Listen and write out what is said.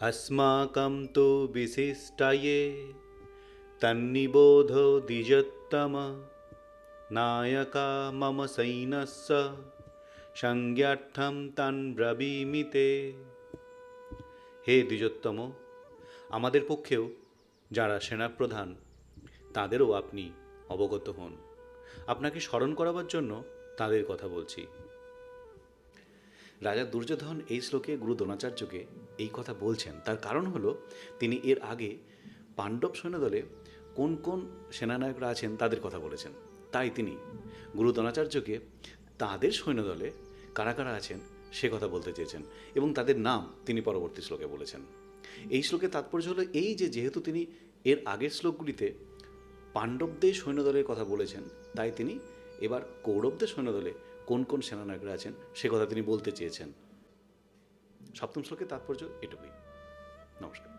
अस्माकं तु विशिष्टाये तन्निबोध द्विजोत्तम नायका मम सैन्यस्य संज्ञार्थं तान् ব্রবীমি তে। হে দ্বিজোত্তম, আমাদের পক্ষেও যারা সেনাপ্রধান তাদেরও আপনি অবগত হন। আপনাকে স্মরণ করাবার জন্য তাদের কথা বলছি। রাজা দুর্যোধন এই শ্লোকে গুরু দ্রোণাচার্যকে এই কথা বলছেন, তার কারণ হলো তিনি এর আগে পাণ্ডব সৈন্যদলে কোন কোন সেনানায়করা আছেন তাদের কথা বলেছেন। তাই তিনি গুরু দ্রোণাচার্যকে তাদের সৈন্যদলে কারা কারা আছেন সে কথা বলতে চেয়েছেন এবং তাদের নাম তিনি পরবর্তী শ্লোকে বলেছেন। এই শ্লোকের তাৎপর্য হলো এই যে যেহেতু তিনি এর আগের শ্লোকগুলিতে পাণ্ডবদের সৈন্যদলের কথা বলেছেন, তাই তিনি এবার কৌরবদের সৈন্যদলে কোন কোন সেনানায়করা আছেন সে কথা তিনি বলতে চেয়েছেন। সপ্তম শ্লোকের তাৎপর্য এটুকুই। নমস্কার।